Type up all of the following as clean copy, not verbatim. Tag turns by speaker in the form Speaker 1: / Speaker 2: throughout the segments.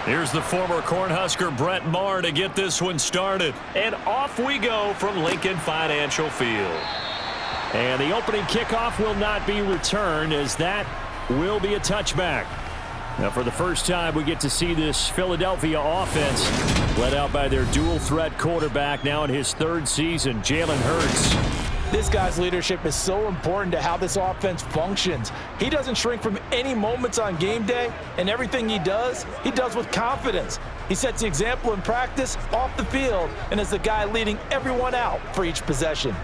Speaker 1: Here's the former Cornhusker Brett Maher to get this one started. And off we go from Lincoln Financial Field. And the opening kickoff will not be returned, as that will be a touchback. Now, for the first time, we get to see this Philadelphia offense led out by their dual-threat quarterback, now in his third season, Jalen Hurts.
Speaker 2: This guy's leadership is so important to how this offense functions. He doesn't shrink from any moments on game day, and everything he does with confidence. He sets the example in practice, off the field, and is the guy leading everyone out for each possession.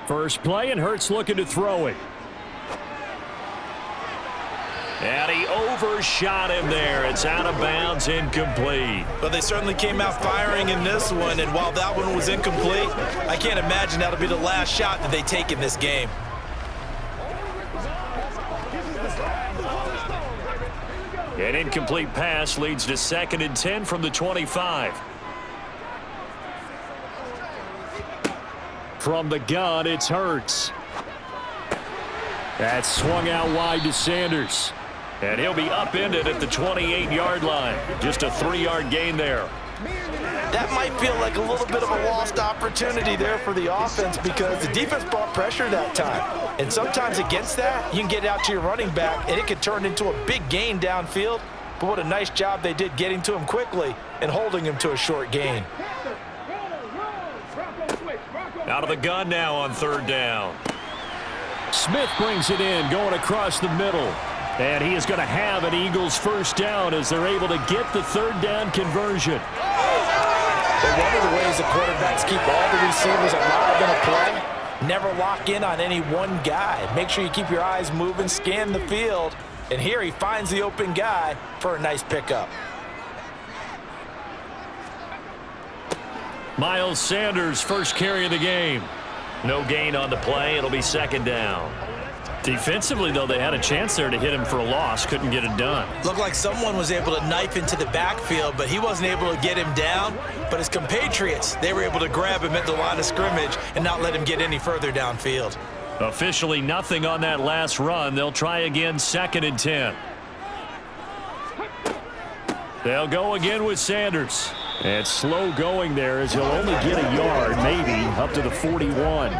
Speaker 1: First play, and Hurts looking to throw it. And he overshot him there. It's out of bounds, incomplete.
Speaker 3: But they certainly came out firing in this one, and while that one was incomplete, I can't imagine that'll be the last shot that they take in this game.
Speaker 1: An incomplete pass leads to 2nd and 10 from the 25. From the gun, it's Hurts. That's swung out wide to Sanders. And he'll be upended at the 28-yard line. Just a 3-yard gain there.
Speaker 2: That might feel like a little bit of a lost opportunity there for the offense, because the defense brought pressure that time. And sometimes against that, you can get out to your running back, and it can turn into a big gain downfield. But what a nice job they did getting to him quickly and holding him to a short gain.
Speaker 1: Out of the gun now on 3rd down. Smith brings it in, going across the middle. And he is going to have an Eagles first down as they're able to get the 3rd down conversion.
Speaker 2: But one of the ways the quarterbacks keep all the receivers alive in a play, never lock in on any one guy. Make sure you keep your eyes moving, scan the field. And here he finds the open guy for a nice pickup.
Speaker 1: Miles Sanders, first carry of the game. No gain on the play. It'll be 2nd down. Defensively, though, they had a chance there to hit him for a loss. Couldn't get it done.
Speaker 3: Looked like someone was able to knife into the backfield, but he wasn't able to get him down. But his compatriots, they were able to grab him at the line of scrimmage and not let him get any further downfield.
Speaker 1: Officially nothing on that last run. They'll try again, 2nd and 10. They'll go again with Sanders. And slow going there, as he'll only get a yard, maybe, up to the 41.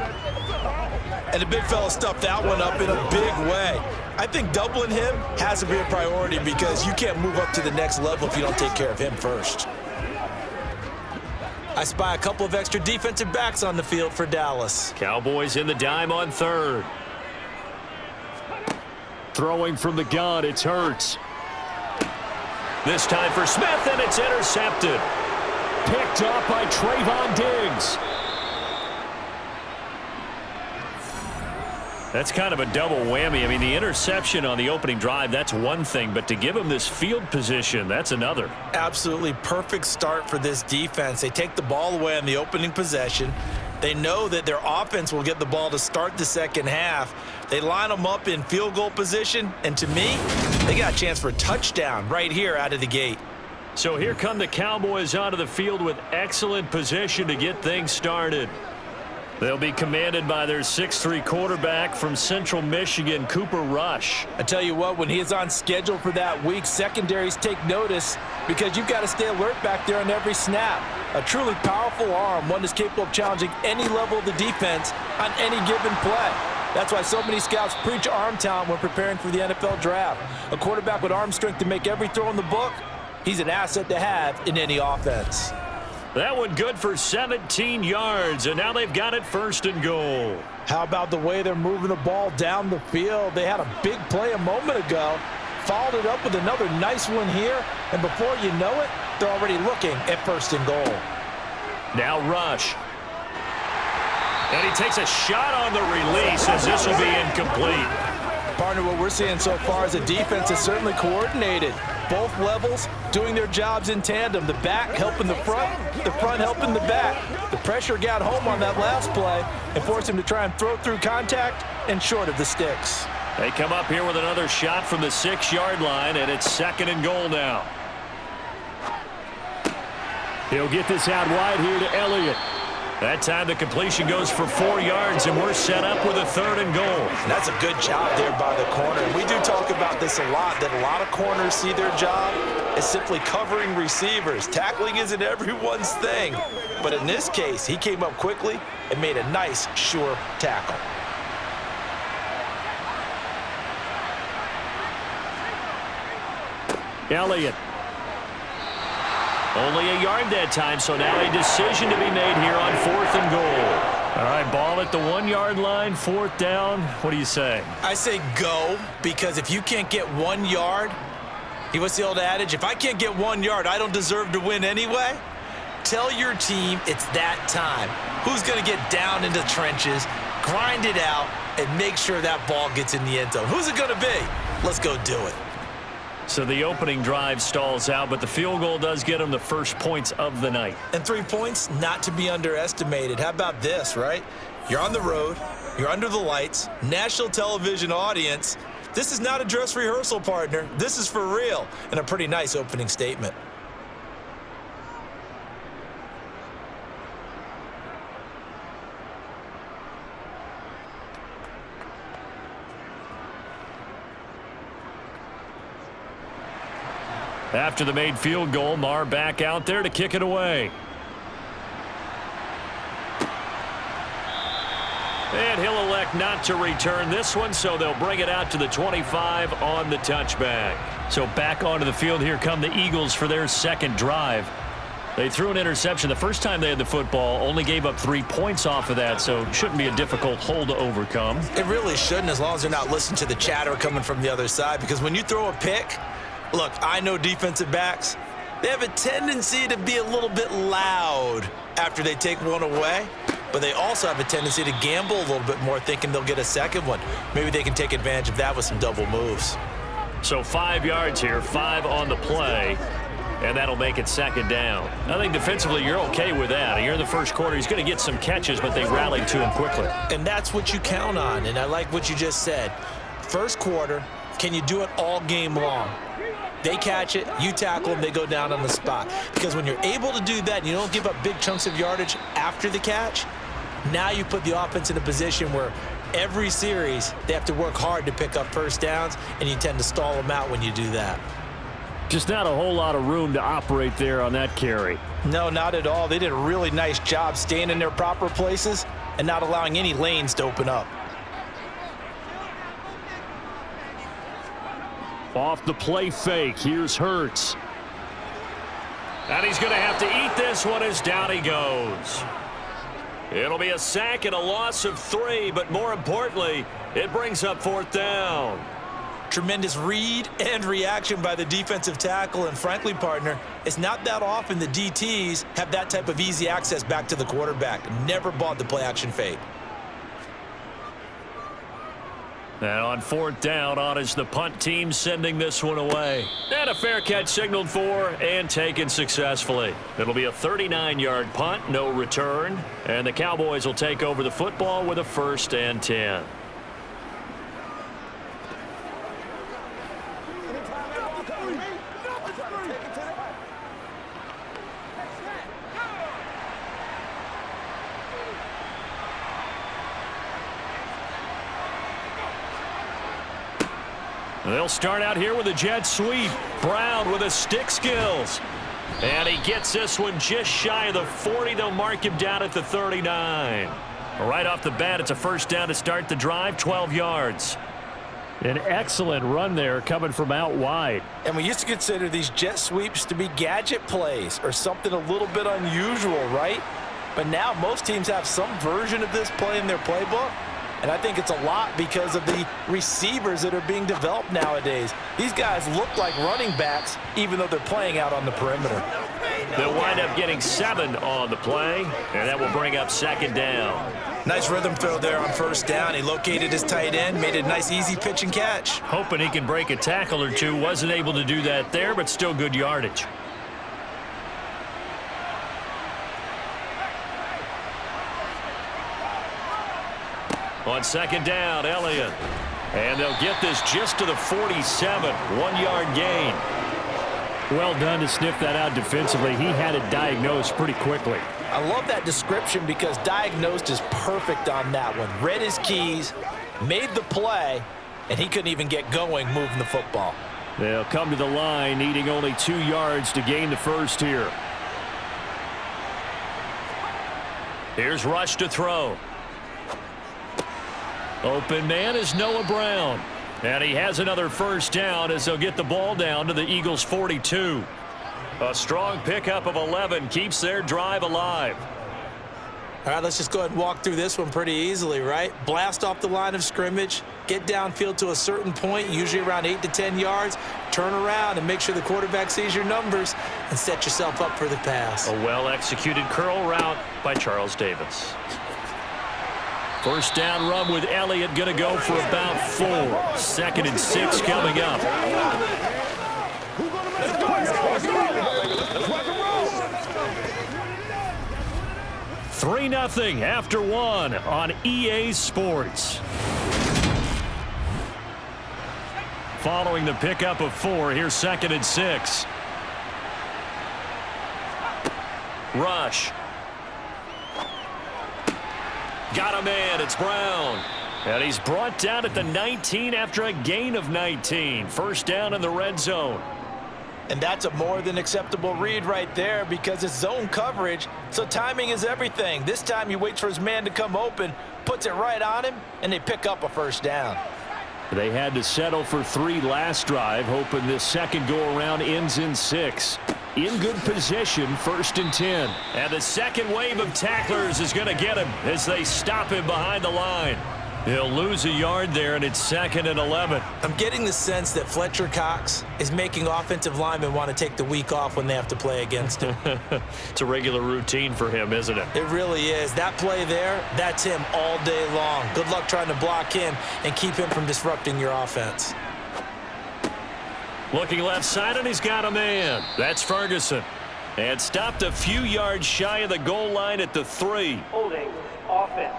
Speaker 3: And the big fella stuffed that one up in a big way. I think doubling him has to be a priority, because you can't move up to the next level if you don't take care of him first. I spy a couple of extra defensive backs on the field for Dallas.
Speaker 1: Cowboys in the dime on 3rd. Throwing from the gun, it's Hurts. This time for Smith, and it's intercepted. Picked up by Trayvon Diggs. That's kind of a double whammy. I mean, the interception on the opening drive, that's one thing, but to give him this field position, that's another.
Speaker 3: Absolutely perfect start for this defense. They take the ball away on the opening possession. They know that their offense will get the ball to start the second half. They line them up in field goal position, and to me, they got a chance for a touchdown right here out of the gate.
Speaker 1: So here come the Cowboys onto the field with excellent position to get things started. They'll be commanded by their 6'3" quarterback from Central Michigan, Cooper Rush.
Speaker 2: I tell you what, when he is on schedule for that week, secondaries take notice, because you've got to stay alert back there on every snap. A truly powerful arm, one that's capable of challenging any level of the defense on any given play. That's why so many scouts preach arm talent when preparing for the NFL draft. A quarterback with arm strength to make every throw in the book, he's an asset to have in any offense.
Speaker 1: That one good for 17 yards, and now they've got it 1st and goal.
Speaker 2: How about the way they're moving the ball down the field? They had a big play a moment ago, followed it up with another nice one here, and before you know it, they're already looking at 1st and goal.
Speaker 1: Now Rush. And he takes a shot on the release, as this will be incomplete.
Speaker 2: Partner, what we're seeing so far is a defense that's certainly coordinated. Both levels doing their jobs in tandem. The back helping the front helping the back. The pressure got home on that last play and forced him to try and throw through contact and short of the sticks.
Speaker 1: They come up here with another shot from the 6-yard line, and it's 2nd and goal now. He'll get this out wide here to Elliott. That time the completion goes for 4 yards, and we're set up with a 3rd and goal.
Speaker 3: That's a good job there by the corner. And we do talk about this a lot, that a lot of corners see their job as simply covering receivers. Tackling isn't everyone's thing. But in this case, he came up quickly and made a nice, sure tackle.
Speaker 1: Elliott. Only a yard that time, so now a decision to be made here on 4th and goal. All right, ball at the 1-yard line, 4th down. What do you say?
Speaker 3: I say go, because if you can't get 1 yard, what's the old adage? If I can't get 1 yard, I don't deserve to win anyway. Tell your team it's that time. Who's going to get down into the trenches, grind it out, and make sure that ball gets in the end zone? Who's it going to be? Let's go do it.
Speaker 1: So the opening drive stalls out, but the field goal does get them the first points of the night.
Speaker 3: And 3 points, not to be underestimated. How about this, right? You're on the road. You're under the lights. National television audience. This is not a dress rehearsal, partner. This is for real. And a pretty nice opening statement.
Speaker 1: After the made field goal, Marr back out there to kick it away. And he'll elect not to return this one, so they'll bring it out to the 25 on the touchback. So back onto the field, here come the Eagles for their 2nd drive. They threw an interception the first time they had the football, only gave up 3 points off of that, so it shouldn't be a difficult hole to overcome.
Speaker 3: It really shouldn't, as long as they're not listening to the chatter coming from the other side, because when you throw a pick, look, I know defensive backs, they have a tendency to be a little bit loud after they take one away, but they also have a tendency to gamble a little bit more, thinking they'll get a second one. Maybe they can take advantage of that with some double moves.
Speaker 1: So 5 yards here, 5 on the play, and that'll make it 2nd down. I think defensively you're okay with that. You're in the first quarter. He's going to get some catches, but they rallied to him quickly.
Speaker 3: And that's what you count on, and I like what you just said. First quarter, can you do it all game long? They catch it, you tackle them, they go down on the spot. Because when you're able to do that and you don't give up big chunks of yardage after the catch, now you put the offense in a position where every series they have to work hard to pick up first downs, and you tend to stall them out when you do that.
Speaker 1: Just not a whole lot of room to operate there on that carry.
Speaker 3: No, not at all. They did a really nice job staying in their proper places and not allowing any lanes to open up.
Speaker 1: Off the play fake, here's Hurts. And he's going to have to eat this one as down he goes. It'll be a sack and a loss of 3, but more importantly, it brings up 4th down.
Speaker 3: Tremendous read and reaction by the defensive tackle, and frankly, partner, it's not that often the DTs have that type of easy access back to the quarterback. Never bought the play-action fake.
Speaker 1: And on 4th down, on is the punt team sending this one away. And a fair catch signaled for and taken successfully. It'll be a 39-yard punt, no return. And the Cowboys will take over the football with a 1st and 10. They'll start out here with a jet sweep. Brown with the stick skills. And he gets this one just shy of the 40. They'll mark him down at the 39. Right off the bat, it's a 1st down to start the drive, 12 yards. An excellent run there coming from out wide.
Speaker 3: And we used to consider these jet sweeps to be gadget plays or something a little bit unusual, right? But now most teams have some version of this play in their playbook. And I think it's a lot because of the receivers that are being developed nowadays. These guys look like running backs, even though they're playing out on the perimeter.
Speaker 1: They'll wind up getting 7 on the play, and that will bring up 2nd down.
Speaker 3: Nice rhythm throw there on 1st down. He located his tight end, made a nice easy pitch and catch.
Speaker 1: Hoping he can break a tackle or two. Wasn't able to do that there, but still good yardage. On 2nd down, Elliott. And they'll get this just to the 47. 1-yard gain. Well done to sniff that out defensively. He had it diagnosed pretty quickly.
Speaker 2: I love that description because diagnosed is perfect on that one. Read his keys, made the play, and he couldn't even get going moving the football.
Speaker 1: They'll come to the line, needing only 2 yards to gain the first here. Here's Rush to throw. Open man is Noah Brown. And he has another first down as they'll get the ball down to the Eagles' 42. A strong pickup of 11 keeps their drive alive.
Speaker 3: All right, let's just go ahead and walk through this one pretty easily, right? Blast off the line of scrimmage, get downfield to a certain point, usually around 8 to 10 yards, turn around and make sure the quarterback sees your numbers and set yourself up for the pass.
Speaker 1: A well-executed curl route by Charles Davis. First down run with Elliott, going to go for about 4. 2nd and 6 coming up. 3-0 after 1 on EA Sports. Following the pickup of 4, here's 2nd and 6. Rush. Got a man, it's Brown. And he's brought down at the 19 after a gain of 19. First down in the red zone.
Speaker 2: And that's a more than acceptable read right there because it's zone coverage, so timing is everything. This time he waits for his man to come open, puts it right on him, and they pick up a first down.
Speaker 1: They had to settle for 3 last drive, hoping this second go-around ends in 6. In good position, 1st and 10. And the second wave of tacklers is going to get him as they stop him behind the line. He'll lose a yard there, and it's 2nd and 11.
Speaker 3: I'm getting the sense that Fletcher Cox is making offensive linemen want to take the week off when they have to play against him.
Speaker 1: It's a regular routine for him, isn't it?
Speaker 3: It really is. That play there, that's him all day long. Good luck trying to block him and keep him from disrupting your offense.
Speaker 1: Looking left side, and he's got a man. That's Ferguson. And stopped a few yards shy of the goal line at the 3.
Speaker 4: Holding offense.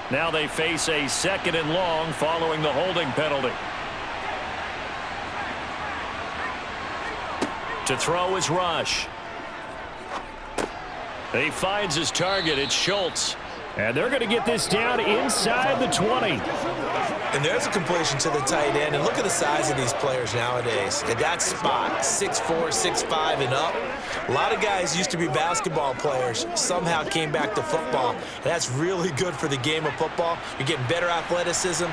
Speaker 1: Now they face a 2nd and long following the holding penalty. To throw is Rush. He finds his target. It's Schultz. And they're going to get this down inside the 20.
Speaker 3: And there's a completion to the tight end. And look at the size of these players nowadays. At that spot, 6'4", 6'5", and up. A lot of guys used to be basketball players, somehow came back to football. And that's really good for the game of football. You're getting better athleticism,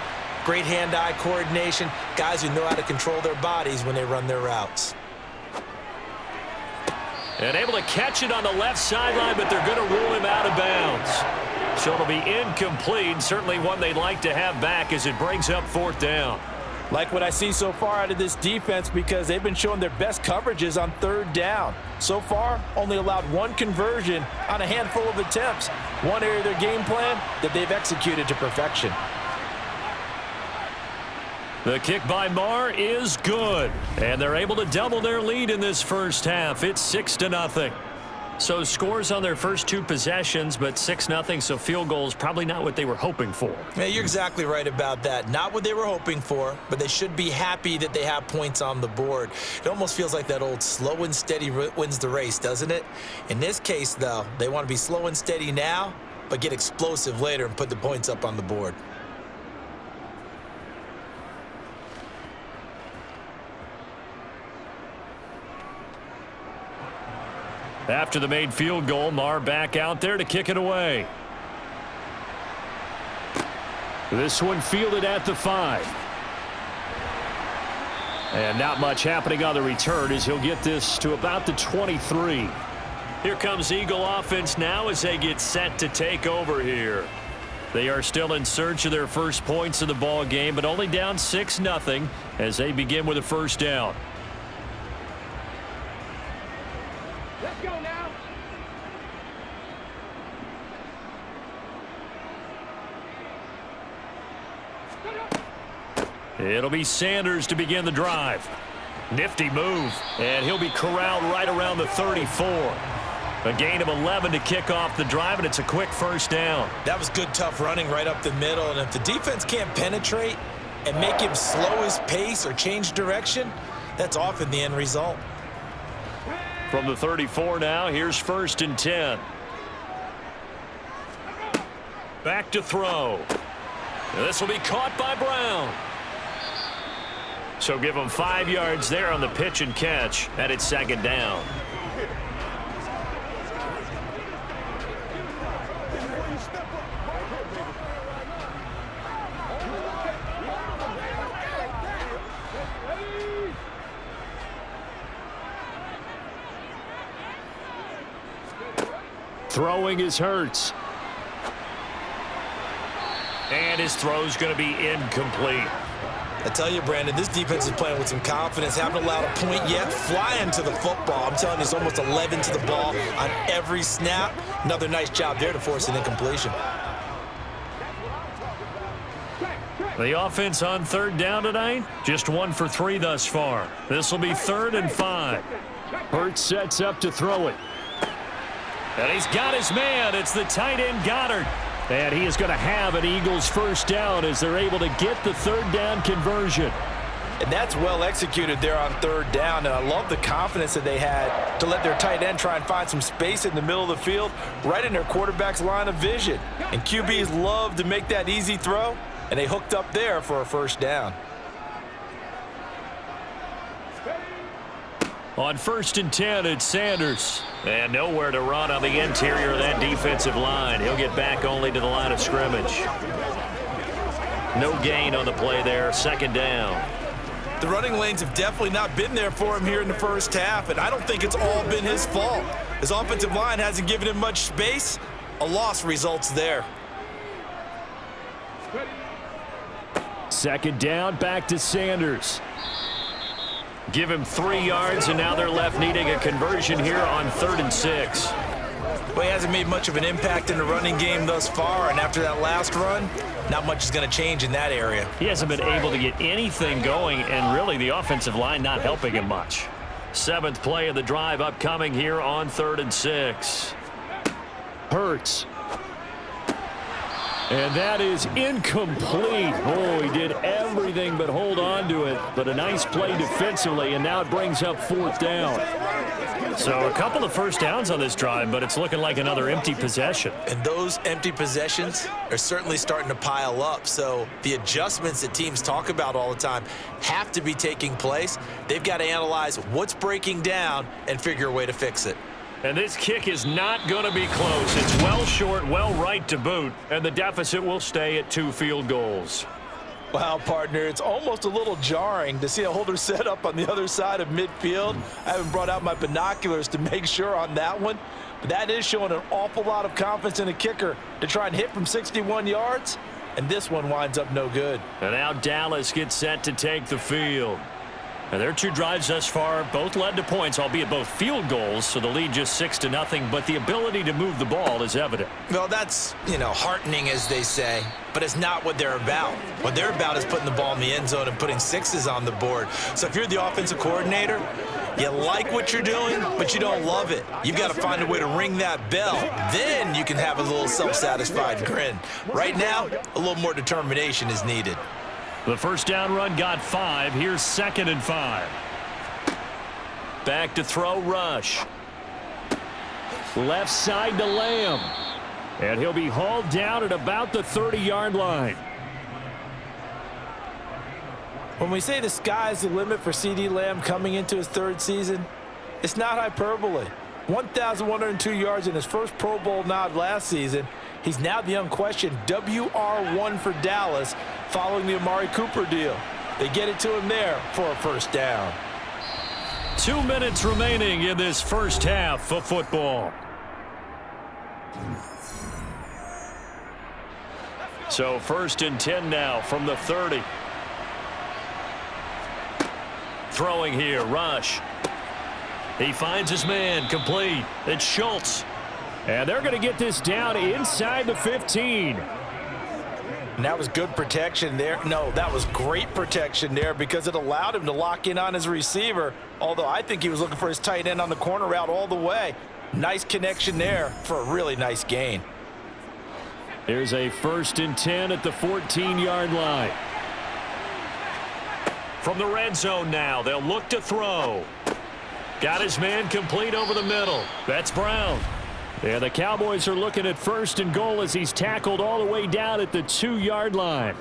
Speaker 3: great hand-eye coordination, guys who know how to control their bodies when they run their routes.
Speaker 1: And able to catch it on the left sideline, but they're going to rule him out of bounds. So it'll be incomplete, certainly one they'd like to have back as it brings up 4th down.
Speaker 2: Like what I see so far out of this defense because they've been showing their best coverages on 3rd down. So far, only allowed 1 conversion on a handful of attempts. One area of their game plan that they've executed to perfection.
Speaker 1: The kick by Marr is good, and they're able to double their lead in this first half. It's 6-0. So scores on their first 2 possessions, but 6-0, so field goals probably not what they were hoping for.
Speaker 3: Yeah, you're exactly right about that. Not what they were hoping for, but they should be happy that they have points on the board. It almost feels like that old slow and steady wins the race, doesn't it? In this case, though, they want to be slow and steady now, but get explosive later and put the points up on the board.
Speaker 1: After the made field goal, Marr back out there to kick it away. This one fielded at the 5. And not much happening on the return as he'll get this to about the 23. Here comes Eagle offense now as they get set to take over here. They are still in search of their first points of the ball game, but only down 6-0 as they begin with a first down.
Speaker 4: Let's go now.
Speaker 1: It'll be Sanders to begin the drive. Nifty move, and he'll be corralled right around the 34. A gain of 11 to kick off the drive, and it's a quick first down.
Speaker 3: That was good, tough running right up the middle, and if the defense can't penetrate, and make him slow his pace or change direction, that's often the end result.
Speaker 1: From the 34 now, here's 1st and 10. Back to throw. This will be caught by Brown. So give him 5 yards there on the pitch and catch, and it's 2nd down. Throwing is Hurts. And his throw's going to be incomplete.
Speaker 3: I tell you, Brandon, this defense is playing with some confidence. Haven't allowed a point yet. Flying to the football. I'm telling you, it's almost 11 to the ball on every snap. Another nice job there to force an incompletion.
Speaker 1: The offense on 3rd down tonight, just 1 for 3 thus far. This will be 3rd and 5. Hurts sets up to throw it. And he's got his man. It's the tight end Goddard. And he is going to have an Eagles 1st down as they're able to get the 3rd down conversion.
Speaker 2: And that's well executed there on 3rd down. And I love the confidence that they had to let their tight end try and find some space in the middle of the field, right in their quarterback's line of vision. And QBs love to make that easy throw, and they hooked up there for a 1st down.
Speaker 1: On 1st and 10, it's Sanders. And nowhere to run on the interior of that defensive line. He'll get back only to the line of scrimmage. No gain on the play there, 2nd down.
Speaker 3: The running lanes have definitely not been there for him here in the 1st half, and I don't think it's all been his fault. His offensive line hasn't given him much space. A loss results there.
Speaker 1: 2nd down, back to Sanders. Give him 3 yards, and now they're left needing a conversion here on 3rd and 6.
Speaker 3: Well, he hasn't made much of an impact in the running game thus far, and after that last run, not much is going to change in that area.
Speaker 1: He hasn't been able to get anything going, and really the offensive line not helping him much. 7th play of the drive upcoming here on 3rd and 6. Hurts. And that is incomplete. Oh, he did everything but hold on to it. But a nice play defensively, and now it brings up 4th down. So a couple of 1st downs on this drive, but it's looking like another empty possession.
Speaker 3: And those empty possessions are certainly starting to pile up. So the adjustments that teams talk about all the time have to be taking place. They've got to analyze what's breaking down and figure a way to fix it.
Speaker 1: And this kick is not going to be close. It's well short, well right to boot, and the deficit will stay at 2 field goals.
Speaker 2: Wow, partner, it's almost a little jarring to see a holder set up on the other side of midfield. I haven't brought out my binoculars to make sure on that one, but that is showing an awful lot of confidence in a kicker to try and hit from 61 yards, and this one winds up no good.
Speaker 1: And now Dallas gets set to take the field. And their 2 drives thus far both led to points, albeit both field goals, so the lead just 6-0, but the ability to move the ball is evident.
Speaker 3: Well, that's, heartening, as they say, but it's not what they're about. What they're about is putting the ball in the end zone and putting 6s on the board. So if you're the offensive coordinator, you like what you're doing, but you don't love it. You've got to find a way to ring that bell. Then you can have a little self-satisfied grin. Right now, a little more determination is needed.
Speaker 1: The 1st down run got 5. Here's 2nd and 5. Back to throw, Rush. Left side to Lamb. And he'll be hauled down at about the 30-yard line.
Speaker 2: When we say the sky's the limit for C.D. Lamb coming into his 3rd season, it's not hyperbole. 1,102 yards in his first Pro Bowl nod last season. He's now the unquestioned WR1 for Dallas following the Amari Cooper deal. They get it to him there for a 1st down.
Speaker 1: 2 minutes remaining in this 1st half of football. So 1st and 10 now from the 30. Throwing here, Rush. He finds his man, complete. It's Schultz. And they're going to get this down inside the 15.
Speaker 2: And that was good protection there. No, that was great protection there because it allowed him to lock in on his receiver, although I think he was looking for his tight end on the corner route all the way. Nice connection there for a really nice gain.
Speaker 1: Here's a 1st and 10 at the 14-yard line. From the red zone now, they'll look to throw. Got his man complete over the middle. That's Brown. And the Cowboys are looking at 1st and goal as he's tackled all the way down at the 2-yard line.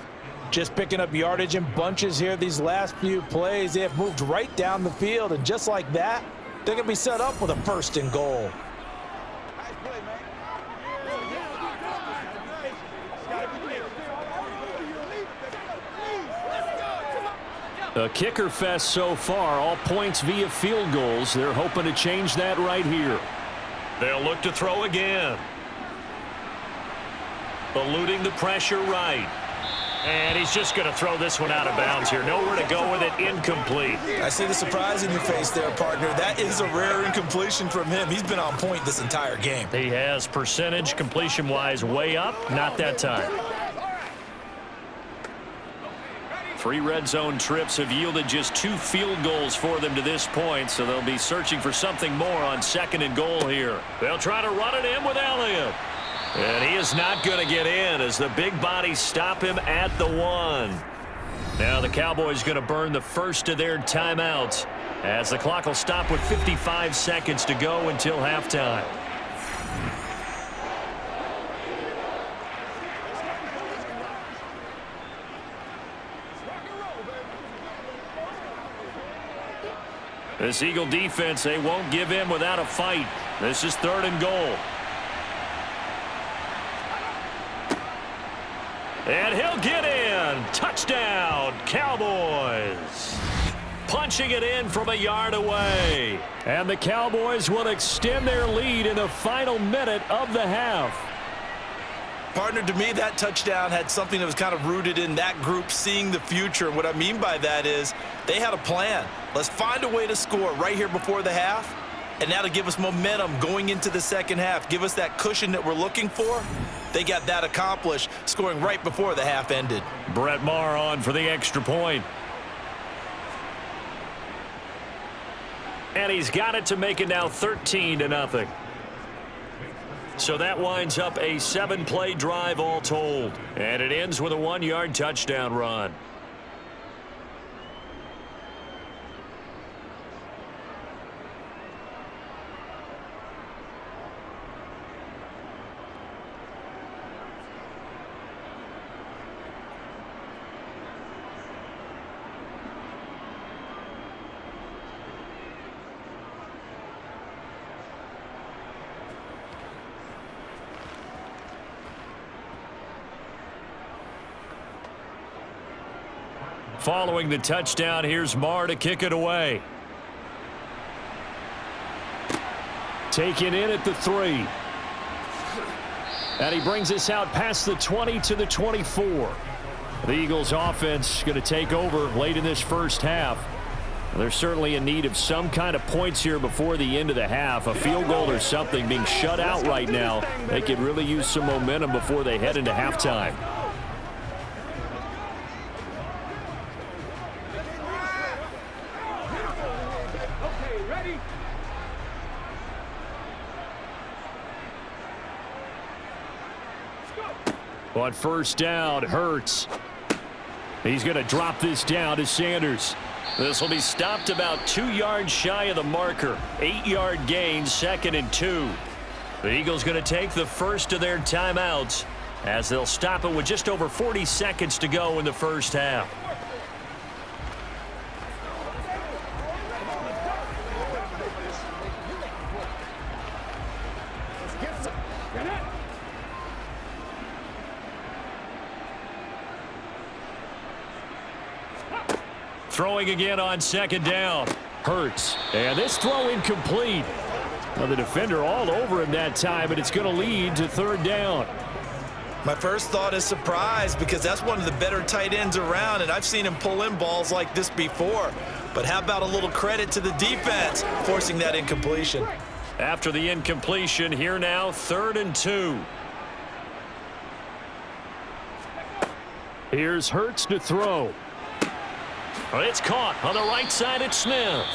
Speaker 2: Just picking up yardage in bunches here these last few plays. They have moved right down the field, and just like that, they're going to be set up with a 1st and goal.
Speaker 1: A kicker fest so far, all points via field goals. They're hoping to change that right here. They'll look to throw again. Eluding the pressure right. And he's just going to throw this one out of bounds here. Nowhere to go with it. Incomplete.
Speaker 3: I see the surprise in your face there, partner. That is a rare incompletion from him. He's been on point this entire game.
Speaker 1: He has percentage completion-wise way up. Not that time. 3 red zone trips have yielded just 2 field goals for them to this point, so they'll be searching for something more on 2nd and goal here. They'll try to run it in with Elliott. And he is not going to get in as the big bodies stop him at the 1. Now the Cowboys going to burn the first of their timeouts as the clock will stop with 55 seconds to go until halftime. This Eagle defense, they won't give in without a fight. This is 3rd and goal. And he'll get in. Touchdown, Cowboys. Punching it in from a yard away. And the Cowboys will extend their lead in the final minute of the half.
Speaker 3: Partner, to me, that touchdown had something that was kind of rooted in that group seeing the future. And what I mean by that is they had a plan. Let's find a way to score right here before the half, and that'll give us momentum going into the second half. Give us that cushion that we're looking for. They got that accomplished, scoring right before the half ended.
Speaker 1: Brett Maher on for the extra point. And he's got it to make it now 13-0. So that winds up a 7-play drive all told. And it ends with a 1-yard touchdown run. Following the touchdown, here's Maher to kick it away. Taken in at the 3. And he brings us out past the 20 to the 24. The Eagles offense going to take over late in this first half. They're certainly in need of some kind of points here before the end of the half. A field goal or something, being shut out right now. They could really use some momentum before they head into halftime. On first down, Hurts. He's going to drop this down to Sanders. This will be stopped about 2 yards shy of the marker. 8-yard gain, 2nd and 2. The Eagles going to take the first of their timeouts as they'll stop it with just over 40 seconds to go in the first half. Throwing again on 2nd down. Hurts. And this throw incomplete. Well, the defender all over him that time, but it's going to lead to 3rd down.
Speaker 3: My first thought is surprise because that's one of the better tight ends around, and I've seen him pull in balls like this before. But how about a little credit to the defense forcing that incompletion?
Speaker 1: After the incompletion, here now, 3rd and 2. Here's Hurts to throw. It's caught on the right side at Smith.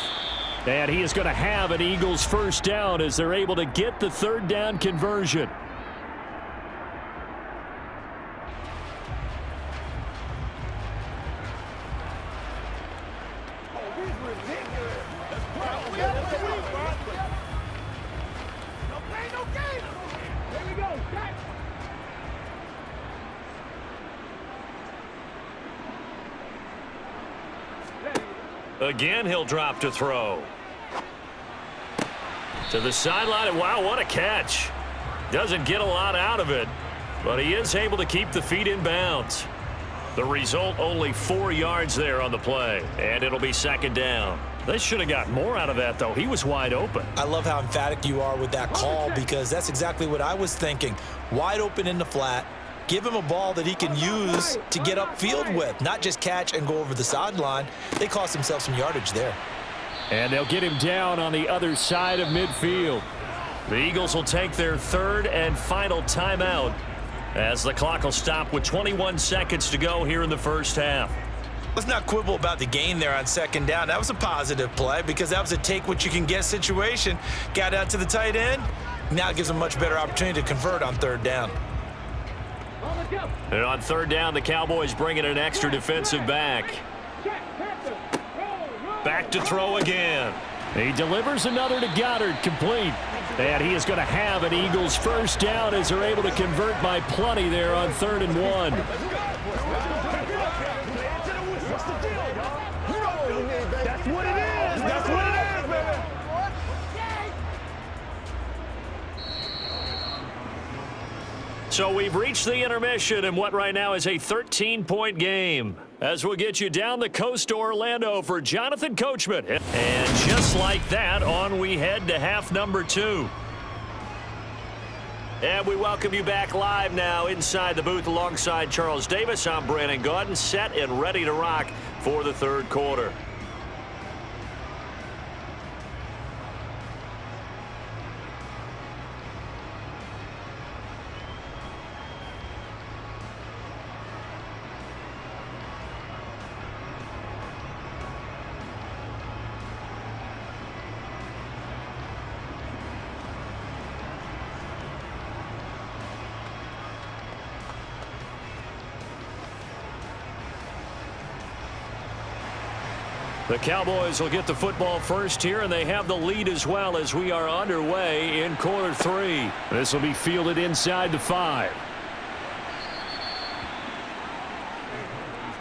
Speaker 1: And he is going to have an Eagles first down as they're able to get the 3rd down conversion. Again, he'll drop to throw. To the sideline, and wow, what a catch. Doesn't get a lot out of it, but he is able to keep the feet in bounds. The result, only 4 yards there on the play, and it'll be second down. They should have got more out of that, though. He was wide open.
Speaker 3: I love how emphatic you are with that call because that's exactly what I was thinking. Wide open in the flat. Give him a ball that he can use to get upfield with, not just catch and go over the sideline. They cost themselves some yardage there.
Speaker 1: And they'll get him down on the other side of midfield. The Eagles will take their third and final timeout as the clock will stop with 21 seconds to go here in the first half.
Speaker 3: Let's not quibble about the gain there on second down. That was a positive play because that was a take-what-you-can-get situation. Got out to the tight end. Now it gives them a much better opportunity to convert on third down.
Speaker 1: And on third down, the Cowboys bring in an extra defensive back. Back to throw again. He delivers another to Goddard, complete. And he is going to have an Eagles first down as they're able to convert by plenty there on 3rd and 1.
Speaker 4: That's what it is. That's what it is, baby.
Speaker 1: So we've reached the intermission in what right now is a 13-point game, as we'll get you down the coast to Orlando for Jonathan Coachman. And just like that, on we head to half number 2. And we welcome you back live now inside the booth alongside Charles Davis. I'm Brandon Gaudin, set and ready to rock for the third quarter. The Cowboys will get the football first here, and they have the lead as well as we are underway in quarter 3. This will be fielded inside the 5.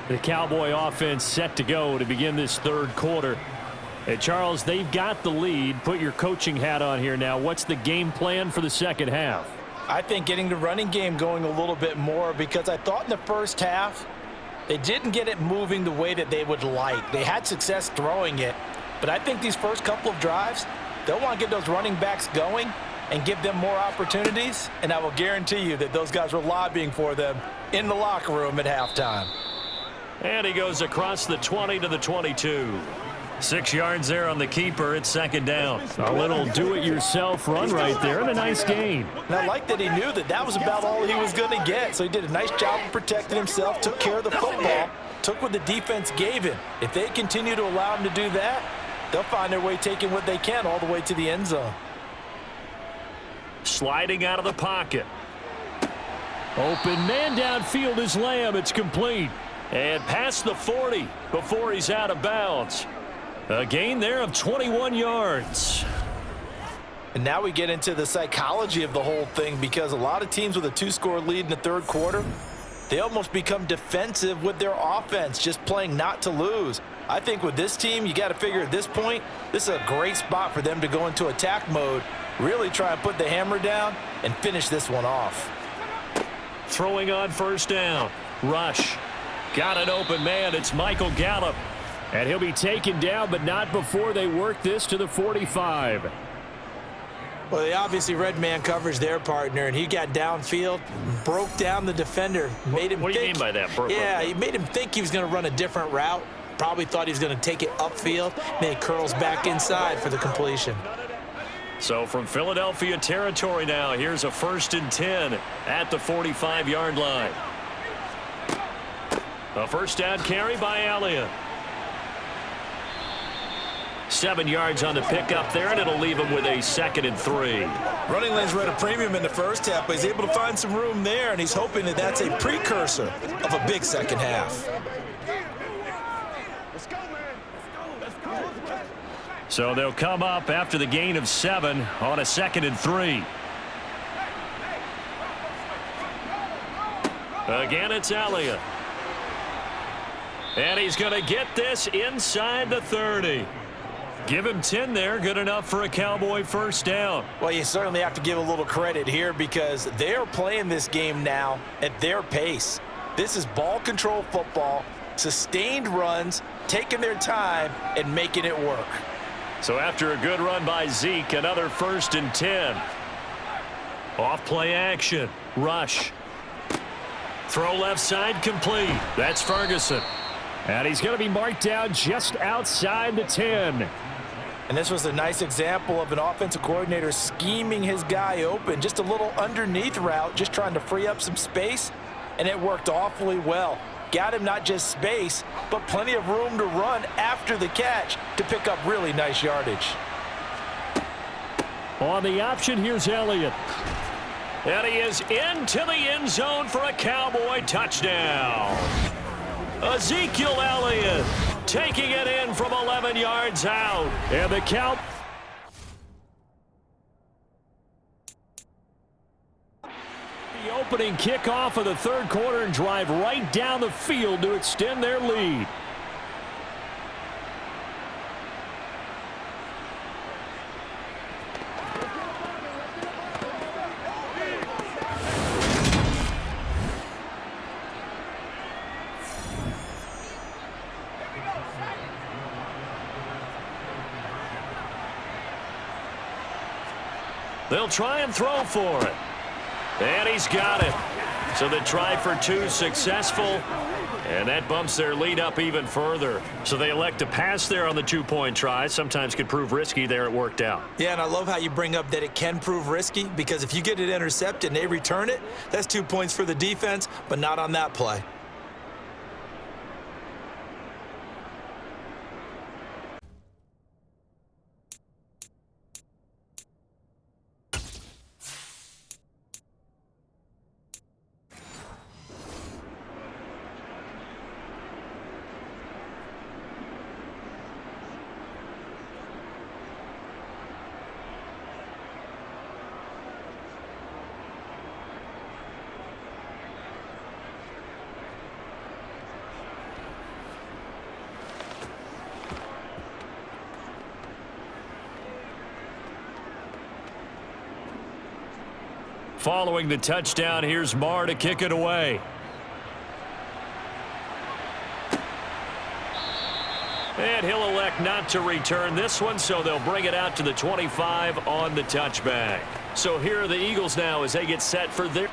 Speaker 1: The Cowboy offense set to go to begin this third quarter. Hey, Charles, they've got the lead. Put your coaching hat on here now. What's the game plan for the second half?
Speaker 2: I think getting the running game going a little bit more because I thought in the first half they didn't get it moving the way that they would like. They had success throwing it, but I think these first couple of drives, they'll want to get those running backs going and give them more opportunities, and I will guarantee you that those guys were lobbying for them in the locker room at halftime.
Speaker 1: And he goes across the 20 to the 22. 6 yards there on the keeper. It's second down. A little do-it-yourself run right there and a nice gain.
Speaker 2: And I like that he knew that that was about all he was going to get. So he did a nice job of protecting himself, took care of the football, took what the defense gave him. If they continue to allow him to do that, they'll find their way taking what they can all the way to the end zone.
Speaker 1: Sliding out of the pocket. Open man downfield is Lamb. It's complete. And past the 40 before he's out of bounds. A gain there of 21 yards.
Speaker 2: And now we get into the psychology of the whole thing because a lot of teams with a 2-score lead in the third quarter, they almost become defensive with their offense, just playing not to lose. I think with this team, you got to figure at this point, this is a great spot for them to go into attack mode, really try and put the hammer down and finish this one off.
Speaker 1: Throwing on first down. Rush. Got an open man. It's Michael Gallup. And he'll be taken down, but not before they work this to the 45.
Speaker 3: Well, they obviously read man coverage their partner, and he got downfield, broke down the defender. Made him
Speaker 1: what do you mean by that?
Speaker 3: Yeah, he made him think he was going to run a different route. Probably thought he was going to take it upfield. Then he curls back inside for the completion.
Speaker 1: So from Philadelphia territory now, here's a 1st and 10 at the 45-yard line. A first down carry by Elliott. 7 yards on the pickup there, and it'll leave him with a 2nd and 3.
Speaker 3: Running lanes were at a premium in the first half, but he's able to find some room there, and he's hoping that that's a precursor of a big second half.
Speaker 4: Let's go, man. Let's go.
Speaker 1: So they'll come up after the gain of 7 on a 2nd and 3. Again, it's Elliott. And he's going to get this inside the 30. Give him 10 there. Good enough for a Cowboy first down.
Speaker 3: Well, you certainly have to give a little credit here because they're playing this game now at their pace. This is ball control football, sustained runs, taking their time, and making it work.
Speaker 1: So after a good run by Zeke, another 1st and 10. Off play action. Rush. Throw left side complete. That's Ferguson. And he's going to be marked down just outside the 10.
Speaker 3: And this was a nice example of an offensive coordinator scheming his guy open. Just a little underneath route, just trying to free up some space. And it worked awfully well. Got him not just space, but plenty of room to run after the catch to pick up really nice yardage.
Speaker 1: On the option, here's Elliott. And he is into the end zone for a Cowboy touchdown. Ezekiel Elliott taking it in from 11 yards out. And the Cowboys. The opening kickoff of the 3rd quarter and drive right down the field to extend their lead. They'll try and throw for it. And he's got it. So the try for 2 successful. And that bumps their lead up even further. So they elect to pass there on the 2-point try. Sometimes could prove risky. There it worked out.
Speaker 3: Yeah, and I love how you bring up that it can prove risky because if you get it intercepted and they return it, that's 2 points for the defense, but not on that play.
Speaker 1: Following the touchdown, here's Marr to kick it away. And he'll elect not to return this one, so they'll bring it out to the 25 on the touchback. So here are the Eagles now as they get set for their...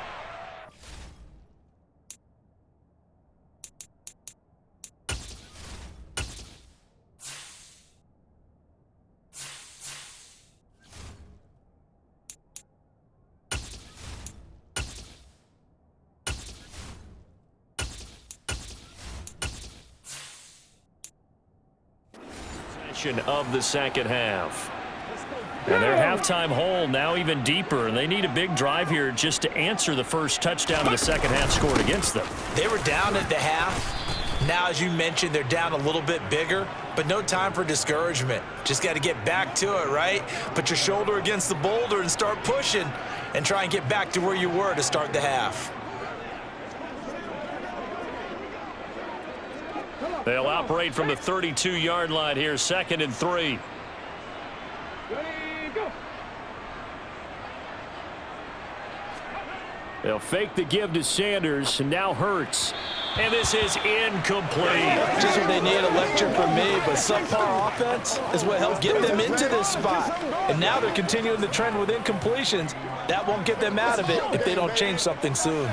Speaker 1: of the second half. And their halftime hole now even deeper, and they need a big drive here just to answer the first touchdown of the second half scored against them.
Speaker 3: They were down at the half. Now, as you mentioned, they're down a little bit bigger, but no time for discouragement. Just got to get back to it, right? Put your shoulder against the boulder and start pushing and try and get back to where you were to start the half.
Speaker 1: They'll operate from the 32-yard line here, 2nd and 3. They'll fake the give to Sanders, and now Hurts. And this is incomplete.
Speaker 3: Just what they need, a lecture from me, but subpar offense is what helped get them into this spot. And now they're continuing the trend with incompletions. That won't get them out of it if they don't change something soon.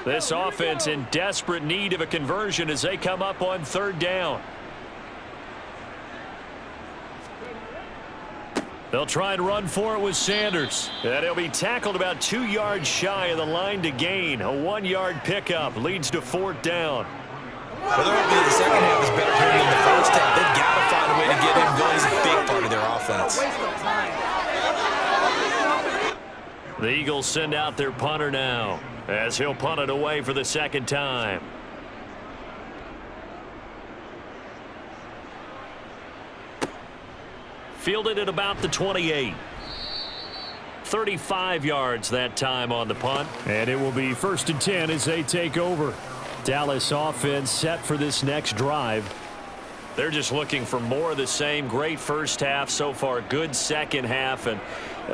Speaker 1: This offense in desperate need of a conversion as they come up on 3rd down. They'll try and run for it with Sanders. And he'll be tackled about 2 yards shy of the line to gain. A 1-yard pickup leads to 4th down.
Speaker 3: Whether it be the second half is better than the first half, they've got to find a way to get him going. He's a big part of their offense.
Speaker 1: The Eagles send out their punter now, as he'll punt it away for the 2nd time. Fielded at about the 28. 35 yards that time on the punt.
Speaker 5: And it will be 1st and 10 as they take over. Dallas offense set for this next drive.
Speaker 1: They're just looking for more of the same. Great first half so far. Good second half. And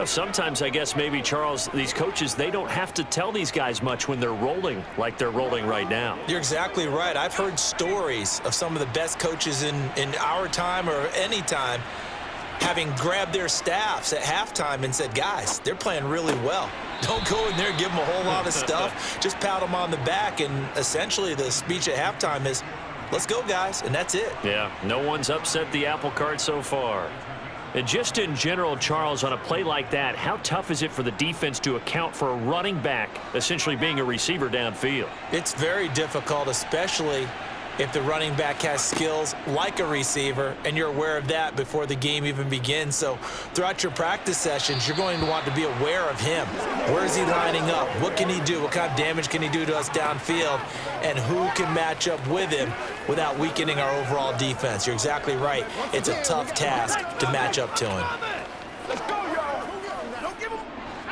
Speaker 1: sometimes I guess maybe, Charles, these coaches, they don't have to tell these guys much when they're rolling like they're rolling right now.
Speaker 3: You're exactly right. I've heard stories of some of the best coaches in our time or any time having grabbed their staffs at halftime and said, guys, they're playing really well. Don't go in there and give them a whole lot of stuff. Just pat them on the back. And essentially the speech at halftime is, let's go, guys, and that's it.
Speaker 1: Yeah, no one's upset the apple cart so far. And just in general, Charles, on a play like that, how tough is it for the defense to account for a running back essentially being a receiver downfield?
Speaker 3: It's very difficult, especially if the running back has skills like a receiver, and you're aware of that before the game even begins. So throughout your practice sessions, you're going to want to be aware of him. Where is he lining up? What can he do? What kind of damage can he do to us downfield? And who can match up with him without weakening our overall defense? You're exactly right. It's a tough task to match up to him.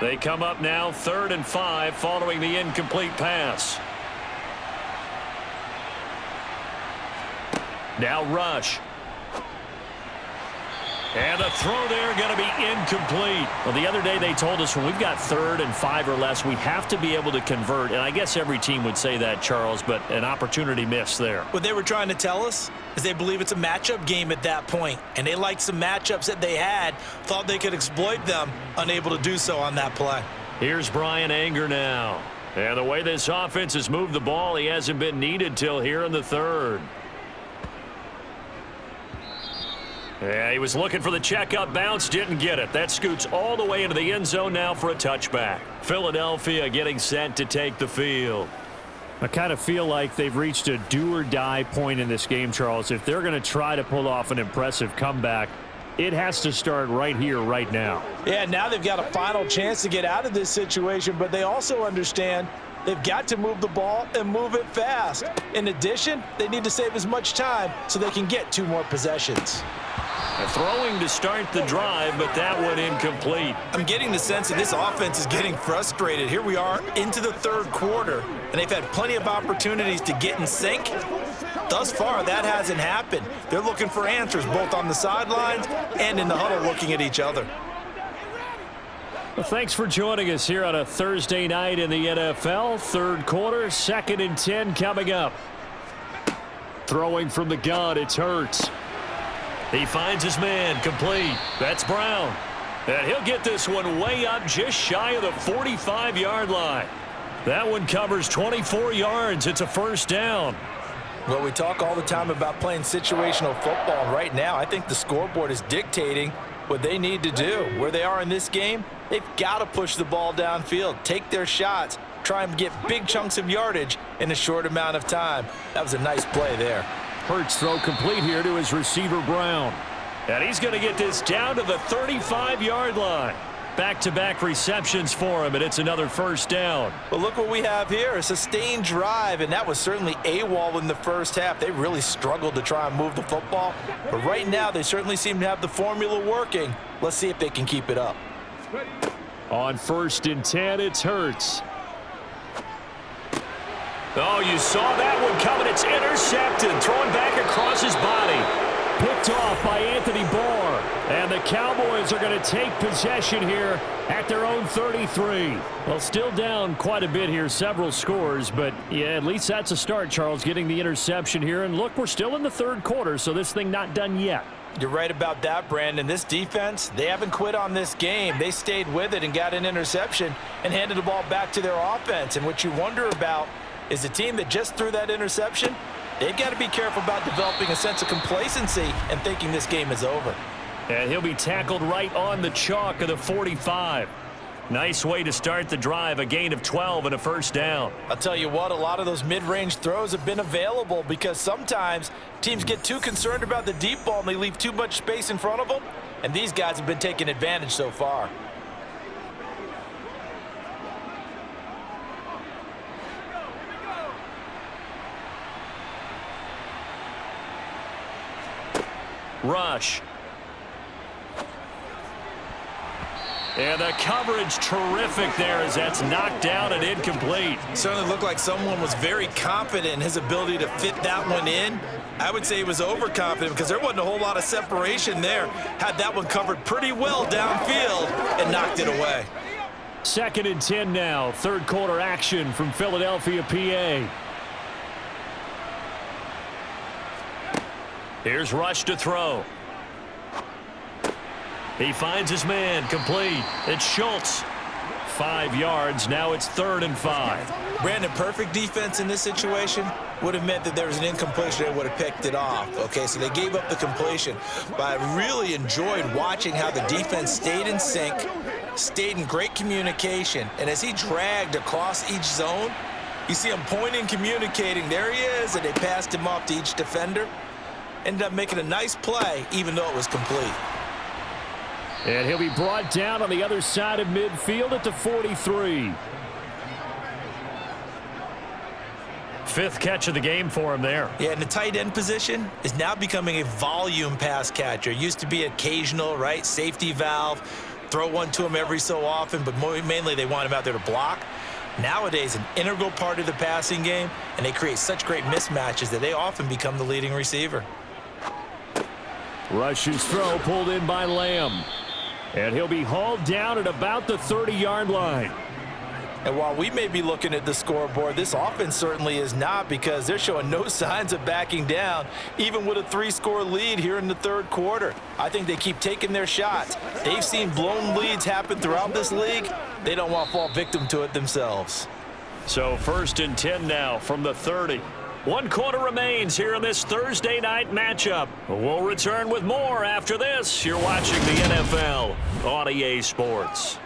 Speaker 1: They come up now 3rd and 5 following the incomplete pass. Now rush. And the throw there going to be incomplete. Well, the other day they told us when we've got 3rd and 5 or less, we have to be able to convert. And I guess every team would say that, Charles, but an opportunity missed there.
Speaker 3: What they were trying to tell us is they believe it's a matchup game at that point. And they liked some matchups that they had, thought they could exploit them, unable to do so on that play.
Speaker 1: Here's Brian Anger now. And the way this offense has moved the ball, he hasn't been needed till here in the 3rd. Yeah, he was looking for the checkup bounce, didn't get it. That scoots all the way into the end zone now for a touchback. Philadelphia getting set to take the field.
Speaker 5: I kind of feel like they've reached a do-or-die point in this game, Charles. If they're going to try to pull off an impressive comeback, it has to start right here, right now.
Speaker 2: Yeah, now they've got a final chance to get out of this situation, but they also understand they've got to move the ball and move it fast. In addition, they need to save as much time so they can get 2 more possessions.
Speaker 1: Throwing to start the drive, but that one incomplete.
Speaker 3: I'm getting the sense that this offense is getting frustrated. Here we are into the 3rd quarter, and they've had plenty of opportunities to get in sync. Thus far, that hasn't happened. They're looking for answers both on the sidelines and in the huddle looking at each other.
Speaker 5: Well, thanks for joining us here on a Thursday night in the NFL. 3rd quarter, 2nd and 10 coming up. Throwing from the gun, it's Hurts.
Speaker 1: He finds his man, complete. That's Brown. And he'll get this one way up just shy of the 45-yard line. That one covers 24 yards. It's a 1st down.
Speaker 2: Well, we talk all the time about playing situational football. Right now, I think the scoreboard is dictating what they need to do. Where they are in this game, they've got to push the ball downfield, take their shots, try and get big chunks of yardage in a short amount of time. That was a nice play there.
Speaker 5: Hurts throw complete here to his receiver, Brown.
Speaker 1: And he's going to get this down to the 35-yard line. Back-to-back receptions for him, and it's another 1st down.
Speaker 2: But look what we have here, a sustained drive, and that was certainly AWOL in the first half. They really struggled to try and move the football. But right now, they certainly seem to have the formula working. Let's see if they can keep it up.
Speaker 5: On 1st and 10, it's Hurts.
Speaker 1: Oh, you saw that one coming. It's intercepted. Thrown back across his body.
Speaker 5: Picked off by Anthony Barr. And the Cowboys are going to take possession here at their own 33. Well, still down quite a bit here, several scores. But, yeah, at least that's a start, Charles, getting the interception here. And, look, we're still in the 3rd quarter, so this thing not done yet.
Speaker 2: You're right about that, Brandon. This defense, they haven't quit on this game. They stayed with it and got an interception and handed the ball back to their offense. And what you wonder about is the team that just threw that interception, they've got to be careful about developing a sense of complacency and thinking this game is over.
Speaker 1: And he'll be tackled right on the chalk of the 45. Nice way to start the drive, a gain of 12 and a 1st down.
Speaker 2: I'll tell you what, a lot of those mid-range throws have been available because sometimes teams get too concerned about the deep ball and they leave too much space in front of them, and these guys have been taking advantage so far.
Speaker 1: Rush. And the coverage terrific there as that's knocked down and incomplete.
Speaker 3: Certainly looked like someone was very confident in his ability to fit that one in. I would say he was overconfident because there wasn't a whole lot of separation there. Had that one covered pretty well downfield and knocked it away.
Speaker 5: 2nd and 10 now. Third quarter action from Philadelphia, PA.
Speaker 1: Here's Rush to throw. He finds his man, complete. It's Schultz. 5 yards, now it's 3rd and 5.
Speaker 3: Brandon, perfect defense in this situation would have meant that there was an incompletion. They would have picked it off. Okay, so they gave up the completion. But I really enjoyed watching how the defense stayed in sync, stayed in great communication. And as he dragged across each zone, you see him pointing, communicating. There he is, and they passed him off to each defender. Ended up making a nice play, even though it was complete.
Speaker 5: And he'll be brought down on the other side of midfield at the 43.
Speaker 1: 5th catch of the game for him there.
Speaker 3: Yeah, and the tight end position is now becoming a volume pass catcher. Used to be occasional, right? Safety valve. Throw one to him every so often, but mainly they want him out there to block. Nowadays, an integral part of the passing game, and they create such great mismatches that they often become the leading receiver.
Speaker 5: Rush's throw pulled in by Lamb. And he'll be hauled down at about the 30-yard line.
Speaker 2: And while we may be looking at the scoreboard, this offense certainly is not, because they're showing no signs of backing down, even with a 3-score lead here in the third quarter. I think they keep taking their shots. They've seen blown leads happen throughout this league. They don't want to fall victim to it themselves.
Speaker 1: So 1st and 10 now from the 30. 1 quarter remains here in this Thursday night matchup. We'll return with more after this. You're watching the NFL on EA Sports.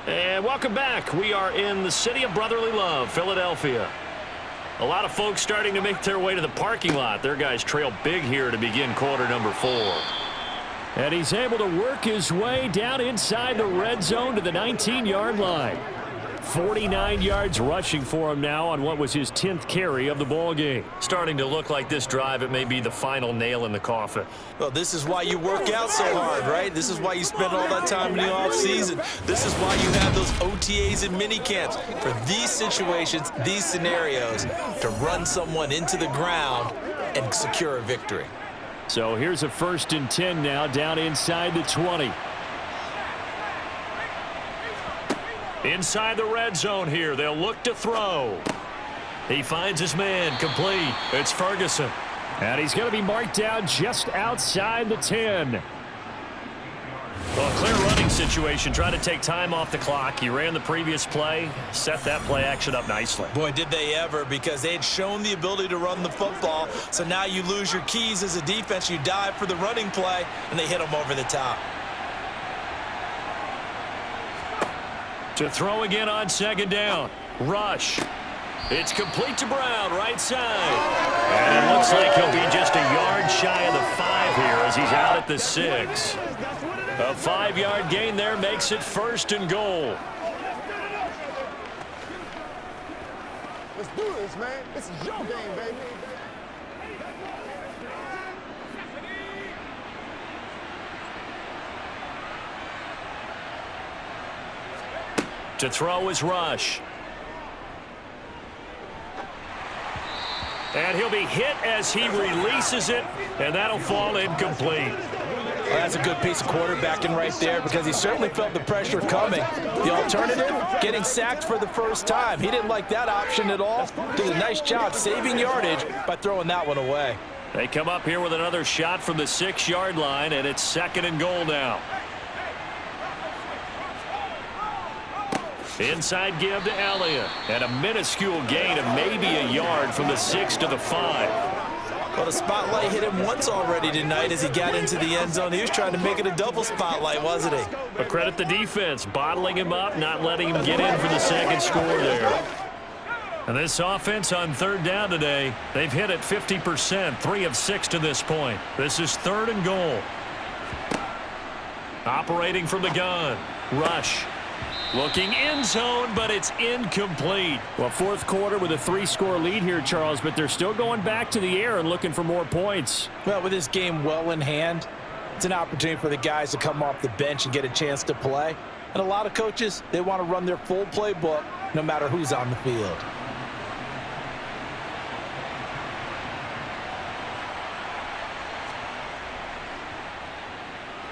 Speaker 1: And welcome back. We are in the city of brotherly love, Philadelphia. A lot of folks starting to make their way to the parking lot. Their guys trail big here to begin quarter number 4.
Speaker 5: And he's able to work his way down inside the red zone to the 19-yard line. 49 yards rushing for him now on what was his 10th carry of the ball game.
Speaker 1: Starting to look like this drive, it may be the final nail in the coffin.
Speaker 3: Well, this is why you work out so hard, right? This is why you spend all that time in the offseason. This is why you have those OTAs and mini camps for these situations, these scenarios, to run someone into the ground and secure a victory.
Speaker 5: So here's a 1st and 10 now down inside the 20.
Speaker 1: Inside the red zone here, they'll look to throw. He finds his man, complete. It's Ferguson.
Speaker 5: And he's going to be marked down just outside the 10.
Speaker 1: Well, clear running situation. Trying to take time off the clock. He ran the previous play, set that play action up nicely.
Speaker 3: Boy, did they ever, because they had shown the ability to run the football. So now you lose your keys as a defense. You dive for the running play, and they hit them over the top.
Speaker 1: To throw again on 2nd down. Rush. It's complete to Brown, right side. And it looks like he'll be just a yard shy of the 5 here as he's out at the 6. A 5-yard gain there makes it 1st and goal.
Speaker 4: Let's do this, man. This is your game, baby.
Speaker 1: To throw is Rush. And he'll be hit as he releases it, and that'll fall incomplete.
Speaker 2: Well, that's a good piece of quarterbacking right there, because he certainly felt the pressure coming. The alternative, getting sacked for the first time. He didn't like that option at all. Did a nice job saving yardage by throwing that one away.
Speaker 1: They come up here with another shot from the 6-yard line, and it's 2nd and goal now. Inside give to Elliott. And a minuscule gain of maybe a yard from the 6 to the 5.
Speaker 3: Well, the spotlight hit him once already tonight as he got into the end zone. He was trying to make it a double spotlight, wasn't he?
Speaker 1: But credit the defense, bottling him up, not letting him get in for the 2nd score there. And this offense on 3rd down today, they've hit it 50%, 3 of 6 to this point. This is 3rd and goal. Operating from the gun. Rush. Looking end zone, but it's incomplete.
Speaker 5: Well, 4th quarter with a 3-score lead here, Charles, but they're still going back to the air and looking for more points.
Speaker 2: Well, with this game well in hand, It's an opportunity for the guys to come off the bench and get a chance to play. And a lot of coaches, they want to run their full playbook no matter who's on the field.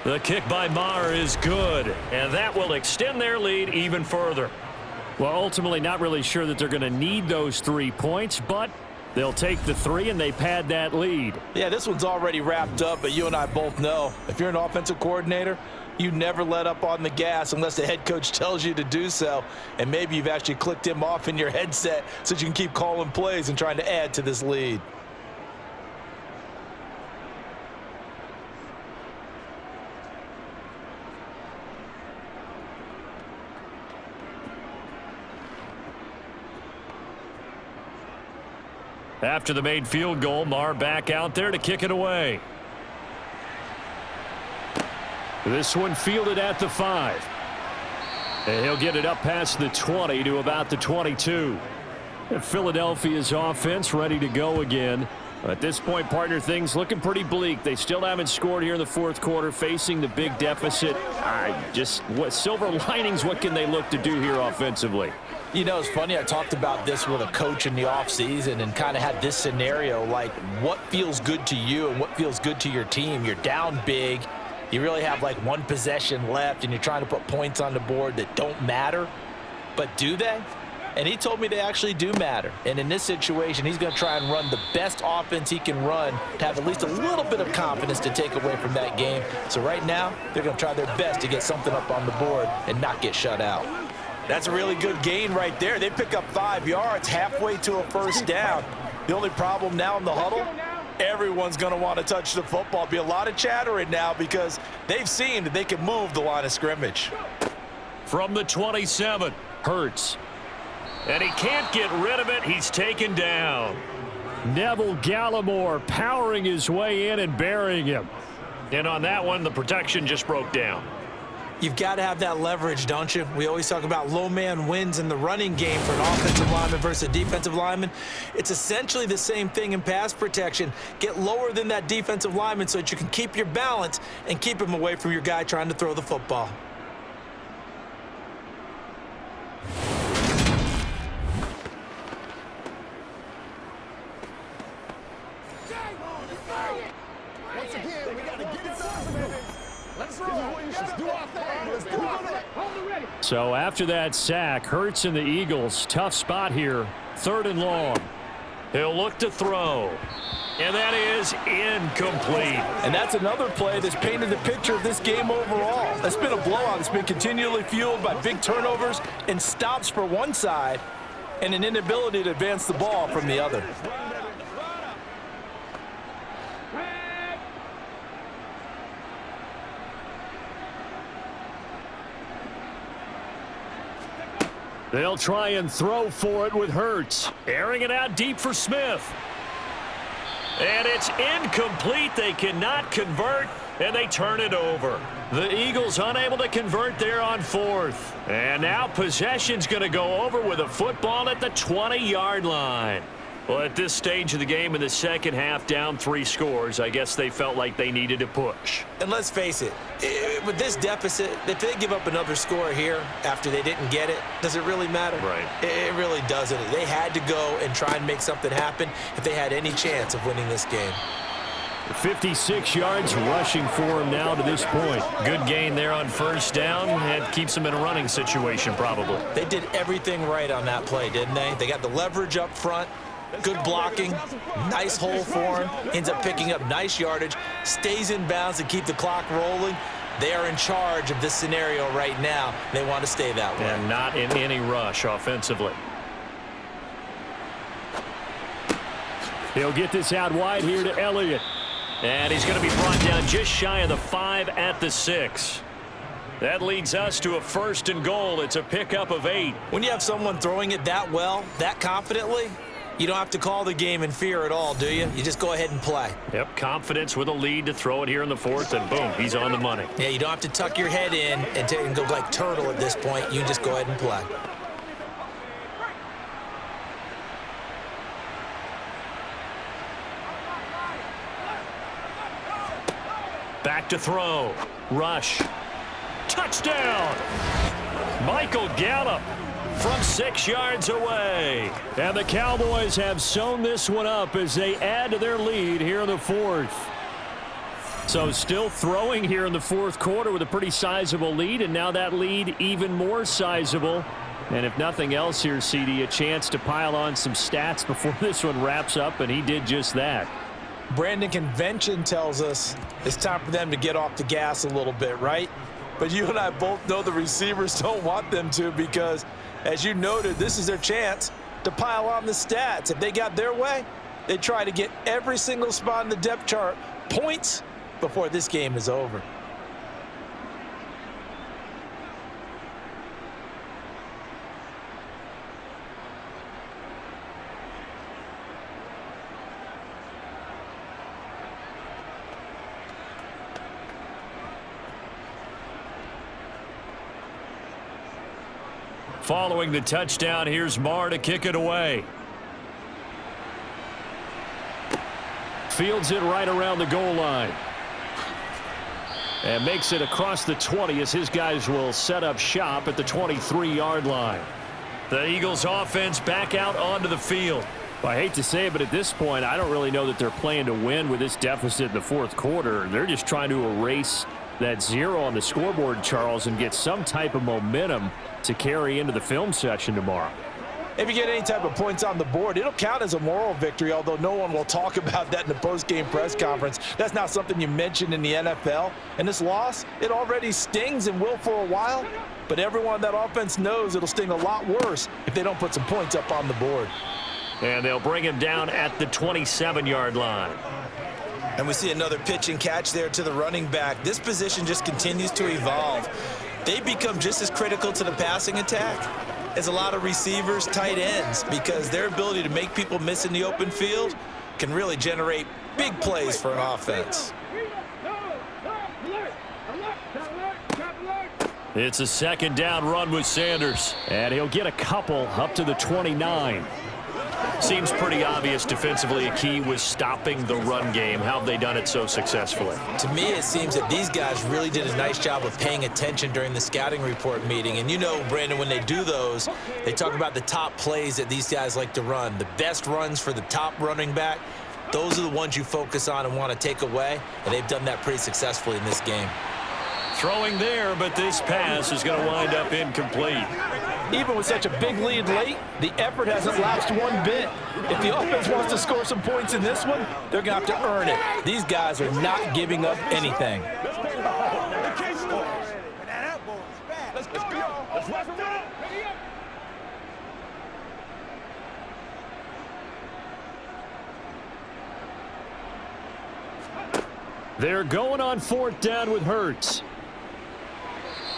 Speaker 1: The kick by Maher is good, and that will extend their lead even further.
Speaker 5: Well, ultimately not really sure that they're going to need those 3 points, but they'll take the 3 and they pad that lead.
Speaker 2: Yeah, this one's already wrapped up, but you and I both know if you're an offensive coordinator, you never let up on the gas unless the head coach tells you to do so. And maybe you've actually clicked him off in your headset so that you can keep calling plays and trying to add to this lead.
Speaker 1: After the made field goal, Maher back out there to kick it away.
Speaker 5: This one fielded at the 5. And he'll get it up past the 20 to about the 22. And Philadelphia's offense ready to go again. At this point, partner, things looking pretty bleak. They still haven't scored here in the fourth quarter, facing the big deficit. What silver linings, what can they look to do here offensively?
Speaker 2: You know, it's funny, I talked about this with a coach in the offseason and kind of had this scenario, like what feels good to you and what feels good to your team. You're down big. You really have like one possession left and you're trying to put points on the board that don't matter. But do they? And he told me they actually do matter. And in this situation, he's going to try and run the best offense he can run to have at least a little bit of confidence to take away from that game. So right now, they're going to try their best to get something up on the board and not get shut out. That's a really good gain right there. They pick up 5 yards halfway to a first down. The only problem now in the huddle, everyone's going to want to touch the football. Be a lot of chattering now because they've seen that they can move the line of scrimmage.
Speaker 1: From the 27, Hurts. And he can't get rid of it. He's taken down.
Speaker 5: Neville Gallimore powering his way in and burying him.
Speaker 1: And on that one, the protection just broke down.
Speaker 3: You've got to have that leverage, don't you? We always talk about low man wins in the running game for an offensive lineman versus a defensive lineman. It's essentially the same thing in pass protection. Get lower than that defensive lineman so that you can keep your balance and keep him away from your guy trying to throw the football.
Speaker 4: Once again, we got to get it done, baby. Let's roll. Let's do our thing. Let's do our thing.
Speaker 5: So after that sack, Hurts and the Eagles, tough spot here, 3rd and long.
Speaker 1: He'll look to throw. And that is incomplete.
Speaker 2: And that's another play that's painted the picture of this game overall. It's been a blowout. It's been continually fueled by big turnovers and stops for one side and an inability to advance the ball from the other.
Speaker 5: They'll try and throw for it with Hurts.
Speaker 1: Airing it out deep for Smith. And it's incomplete. They cannot convert, and they turn it over. The Eagles unable to convert there on 4th. And now possession's going to go over with a football at the 20-yard line. Well, at this stage of the game in the second half, down 3 scores, I guess they felt like they needed to push.
Speaker 3: And let's face it, with this deficit, if they give up another score here after they didn't get it, does it really matter?
Speaker 1: Right.
Speaker 3: It really doesn't. They had to go and try and make something happen if they had any chance of winning this game.
Speaker 5: 56 yards rushing for him now to this point.
Speaker 1: Good gain there on first down, and keeps them in a running situation probably.
Speaker 3: They did everything right on that play, didn't they? They got the leverage up front. Good blocking, nice hole for him, ends up picking up nice yardage, stays in bounds to keep the clock rolling. They are in charge of this scenario right now. They want to stay that way.
Speaker 1: And not in any rush offensively.
Speaker 5: He'll get this out wide here to Elliott.
Speaker 1: And he's going to be brought down just shy of the 5 at the 6. That leads us to a 1st and goal. It's a pickup of 8.
Speaker 3: When you have someone throwing it that well, that confidently, you don't have to call the game in fear at all, do you? You just go ahead and play.
Speaker 1: Yep, confidence with a lead to throw it here in the 4th, and boom, he's on the money.
Speaker 3: Yeah, you don't have to tuck your head in and go like turtle at this point. You just go ahead and play.
Speaker 1: Back to throw. Rush. Touchdown! Michael Gallup from 6 yards away.
Speaker 5: And the Cowboys have sewn this one up as they add to their lead here in the fourth. So still throwing here in the fourth quarter with a pretty sizable lead, and now that lead even more sizable. And if nothing else here, CD, a chance to pile on some stats before this one wraps up, and he did just that.
Speaker 2: Brandon, convention tells us it's time for them to get off the gas a little bit, right? But you and I both know the receivers don't want them to because, as you noted, this is their chance to pile on the stats. If they got their way, they try to get every single spot in the depth chart points before this game is over.
Speaker 1: Following the touchdown, here's Marr to kick it away.
Speaker 5: Fields it right around the goal line. And makes it across the 20 as his guys will set up shop at the 23-yard line.
Speaker 1: The Eagles offense back out onto the field.
Speaker 5: Well, I hate to say it, but at this point, I don't really know that they're playing to win with this deficit in the fourth quarter. They're just trying to erase that 0 on the scoreboard, Charles, and get some type of momentum to carry into the film session tomorrow.
Speaker 2: If you get any type of points on the board, it'll count as a moral victory, although no one will talk about that in the post-game press conference. That's not something you mentioned in the NFL. And this loss, it already stings and will for a while, but everyone on that offense knows it'll sting a lot worse if they don't put some points up on the board.
Speaker 1: And they'll bring him down at the 27-yard line.
Speaker 3: And we see another pitch and catch there to the running back. This position just continues to evolve. They become just as critical to the passing attack as a lot of receivers, tight ends, because their ability to make people miss in the open field can really generate big plays for an offense.
Speaker 1: It's a second down run with Sanders.
Speaker 5: And he'll get a couple up to the 29.
Speaker 1: Seems pretty obvious defensively a key was stopping the run game. How have they done it so successfully?
Speaker 3: To me, it seems that these guys really did a nice job of paying attention during the scouting report meeting. And you know, Brandon, when they do those, they talk about the top plays that these guys like to run. The best runs for the top running back, those are the ones you focus on and want to take away. And they've done that pretty successfully in this game.
Speaker 1: Throwing there, but this pass is going to wind up incomplete.
Speaker 2: Even with such a big lead late, the effort hasn't lapsed one bit. If the offense wants to score some points in this one, they're going to have to earn it. These guys are not giving up anything.
Speaker 5: They're going on fourth down with Hurts.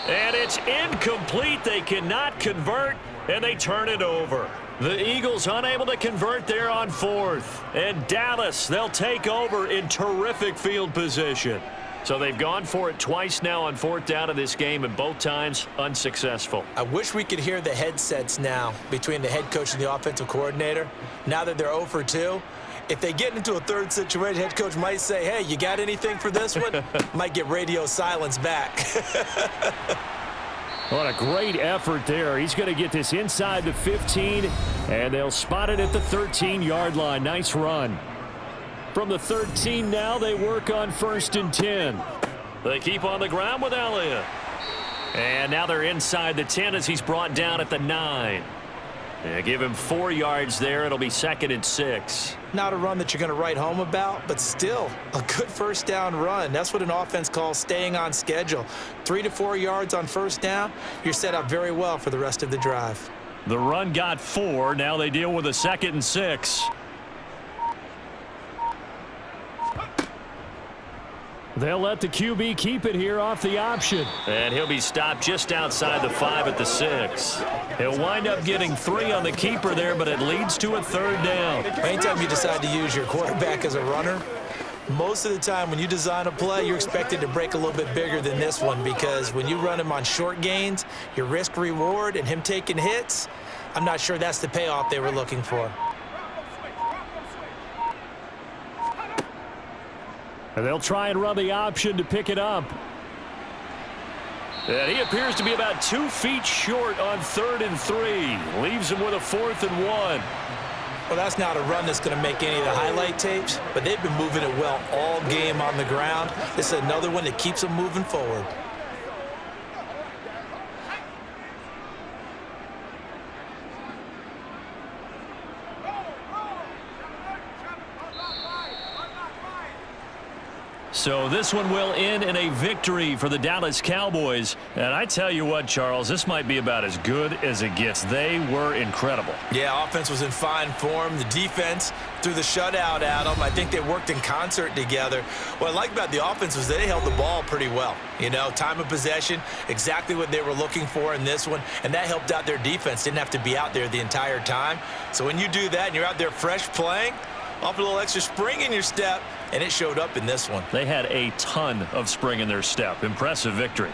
Speaker 1: And it's incomplete. They cannot convert, and they turn it over. The Eagles unable to convert there on fourth. And Dallas, they'll take over in terrific field position. So they've gone for it twice now on fourth down in this game, and both times unsuccessful.
Speaker 3: I wish we could hear the headsets now between the head coach and the offensive coordinator. Now that they're 0 for 2, if they get into a third situation, head coach might say, hey, you got anything for this one? Might get radio silence back.
Speaker 5: What a great effort there. He's going to get this inside the 15, and they'll spot it at the 13-yard line. Nice run. From the 13 now, they work on 1st and 10.
Speaker 1: They keep on the ground with Elliott. And now they're inside the 10 as he's brought down at the 9. They give him 4 yards there. It'll be 2nd and 6.
Speaker 3: Not a run that you're going to write home about, but still a good first down run. That's what an offense calls staying on schedule. 3 to 4 yards on first down, you're set up very well for the rest of the drive.
Speaker 1: The run got 4. Now they deal with a 2nd and 6.
Speaker 5: They'll let the QB keep it here off the option.
Speaker 1: And he'll be stopped just outside the 5 at the 6. He'll wind up getting 3 on the keeper there, but it leads to a 3rd down.
Speaker 3: Anytime you decide to use your quarterback as a runner, most of the time when you design a play, you're expected to break a little bit bigger than this one, because when you run him on short gains, your risk reward and him taking hits, I'm not sure that's the payoff they were looking for.
Speaker 5: And they'll try and run the option to pick it up. And he appears to be about 2 feet short on 3rd and 3. Leaves him with a 4th and 1.
Speaker 3: Well, that's not a run that's going to make any of the highlight tapes, but they've been moving it well all game on the ground. This is another one that keeps them moving forward.
Speaker 1: So this one will end in a victory for the Dallas Cowboys. And I tell you what, Charles, this might be about as good as it gets. They were incredible.
Speaker 3: Yeah, offense was in fine form. The defense threw the shutout at them. I think they worked in concert together. What I like about the offense was they held the ball pretty well. You know, time of possession, exactly what they were looking for in this one, and that helped out their defense. Didn't have to be out there the entire time. So when you do that and you're out there fresh playing, off a little extra spring in your step, and it showed up in this one.
Speaker 1: They had a ton of spring in their step. Impressive victory.